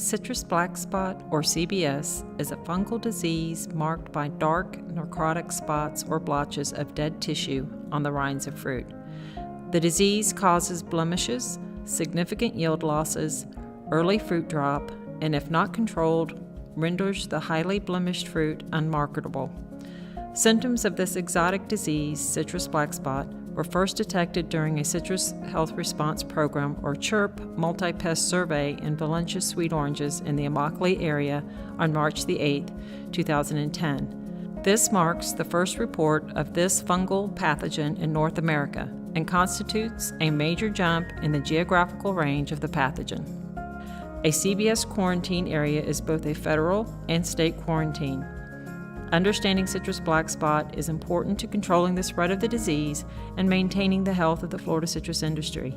citrus black spot, or CBS, is a fungal disease marked by dark necrotic spots or blotches of dead tissue on the rinds of fruit. The disease causes blemishes, significant yield losses, early fruit drop, and if not controlled, renders the highly blemished fruit unmarketable. Symptoms of this exotic disease, citrus black spot, were first detected during a Citrus Health Response Program, or CHIRP, multi-pest survey in Valencia sweet oranges in the Immokalee area on March 8, 2010. This marks the first report of this fungal pathogen in North America and constitutes a major jump in the geographical range of the pathogen. A CBS quarantine area is both a federal and state quarantine. Understanding citrus black spot is important to controlling the spread of the disease and maintaining the health of the Florida citrus industry.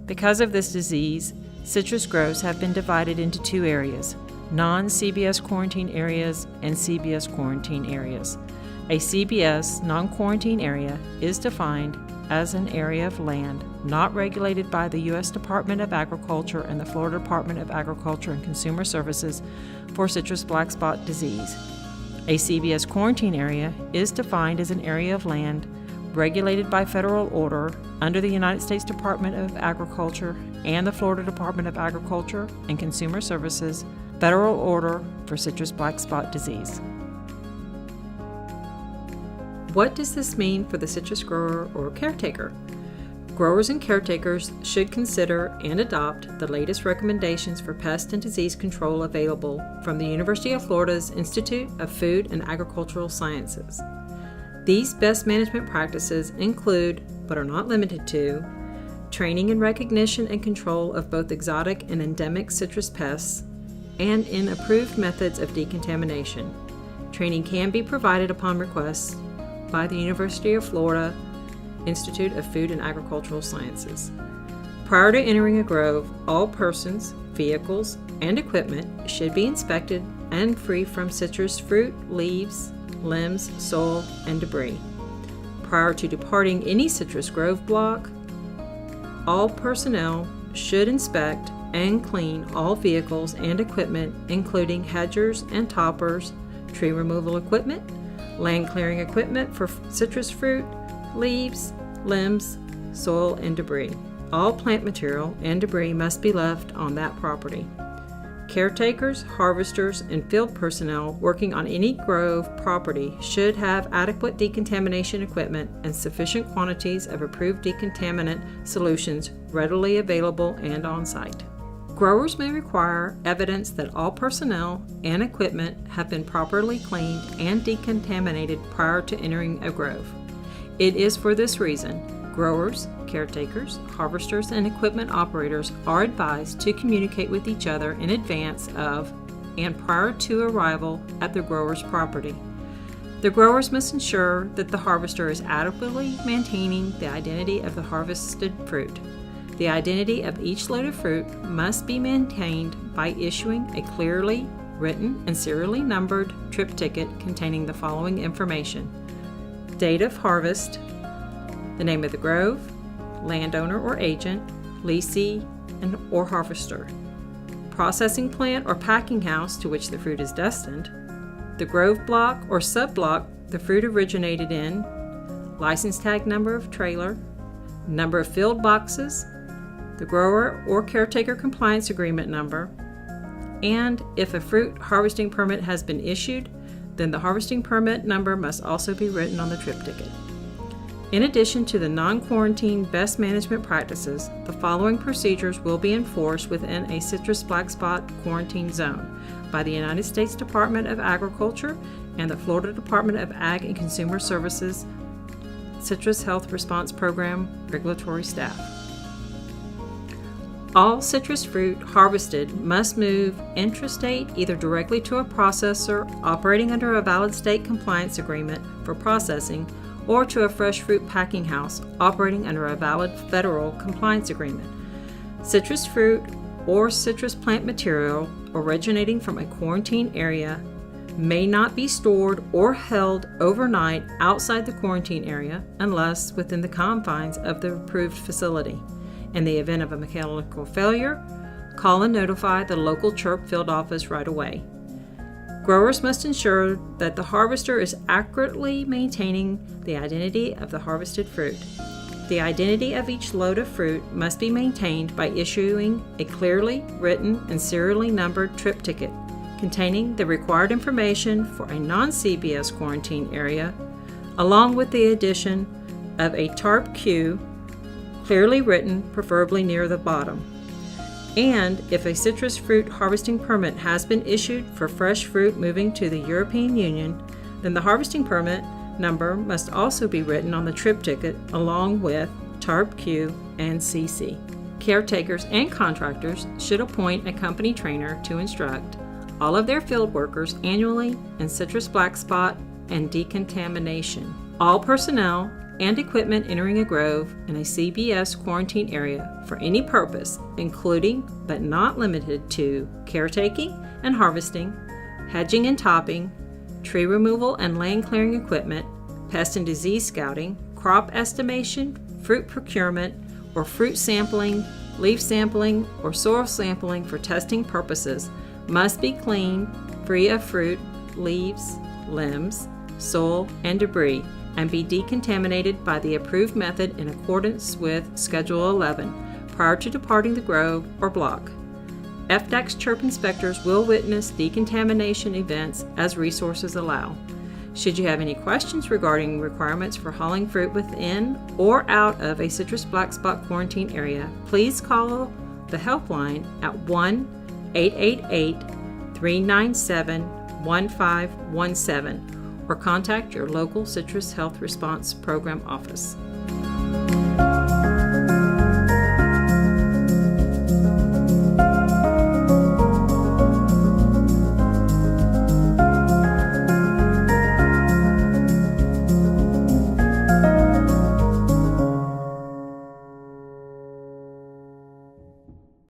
Because of this disease, citrus groves have been divided into two areas: non-CBS quarantine areas and CBS quarantine areas. A CBS non-quarantine area is defined as an area of land not regulated by the U.S. Department of Agriculture and the Florida Department of Agriculture and Consumer Services for citrus black spot disease. A CBS quarantine area is defined as an area of land regulated by federal order under the United States Department of Agriculture and the Florida Department of Agriculture and Consumer Services Federal Order for Citrus Black Spot Disease. What does this mean for the citrus grower or caretaker? Growers and caretakers should consider and adopt the latest recommendations for pest and disease control available from the University of Florida's Institute of Food and Agricultural Sciences. These best management practices include, but are not limited to, training and recognition and control of both exotic and endemic citrus pests, and in approved methods of decontamination. Training can be provided upon request by the University of Florida Institute of Food and Agricultural Sciences. Prior to entering a grove, all persons, vehicles, and equipment should be inspected and free from citrus fruit, leaves, limbs, soil, and debris. Prior to departing any citrus grove block, all personnel should inspect and clean all vehicles and equipment, including hedgers and toppers, tree removal equipment, land clearing equipment for citrus fruit, leaves, limbs, soil, and debris. All plant material and debris must be left on that property. Caretakers, harvesters, and field personnel working on any grove property should have adequate decontamination equipment and sufficient quantities of approved decontaminant solutions readily available and on site. Growers may require evidence that all personnel and equipment have been properly cleaned and decontaminated prior to entering a grove. It is for this reason, growers, caretakers, harvesters, and equipment operators are advised to communicate with each other in advance of and prior to arrival at the grower's property. The growers must ensure that the harvester is adequately maintaining the identity of the harvested fruit. The identity of each load of fruit must be maintained by issuing a clearly written and serially numbered trip ticket containing the following information: date of harvest, the name of the grove, landowner or agent, leasee, or harvester, processing plant or packing house to which the fruit is destined, the grove block or sub-block the fruit originated in, license tag number of trailer, number of filled boxes, the grower or caretaker compliance agreement number, and if a fruit harvesting permit has been issued, then the harvesting permit number must also be written on the trip ticket. In addition to the non-quarantine best management practices, the following procedures will be enforced within a citrus black spot quarantine zone by the United States Department of Agriculture and the Florida Department of Ag and Consumer Services Citrus Health Response Program regulatory staff. All citrus fruit harvested must move intrastate either directly to a processor operating under a valid state compliance agreement for processing or to a fresh fruit packing house operating under a valid federal compliance agreement. Citrus fruit or citrus plant material originating from a quarantine area may not be stored or held overnight outside the quarantine area unless within the confines of the approved facility. In the event of a mechanical failure, call and notify the local CHIRP field office right away. Growers must ensure that the harvester is accurately maintaining the identity of the harvested fruit. The identity of each load of fruit must be maintained by issuing a clearly written and serially numbered trip ticket containing the required information for a non-CBS quarantine area, along with the addition of a TARP Q, clearly written, preferably near the bottom. And if a citrus fruit harvesting permit has been issued for fresh fruit moving to the European Union, then the harvesting permit number must also be written on the trip ticket along with TARP Q and CC. Caretakers and contractors should appoint a company trainer to instruct all of their field workers annually in citrus black spot and decontamination. All personnel and equipment entering a grove in a CBS quarantine area for any purpose, including but not limited to caretaking and harvesting, hedging and topping, tree removal and land clearing equipment, pest and disease scouting, crop estimation, fruit procurement, or fruit sampling, leaf sampling, or soil sampling for testing purposes must be clean, free of fruit, leaves, limbs, soil, and debris, and be decontaminated by the approved method in accordance with Schedule 11 prior to departing the grove or block. FDACS CHIRP inspectors will witness decontamination events as resources allow. Should you have any questions regarding requirements for hauling fruit within or out of a citrus black spot quarantine area, please call the helpline at 1-888-397-1517 or contact your local Citrus Health Response Program office.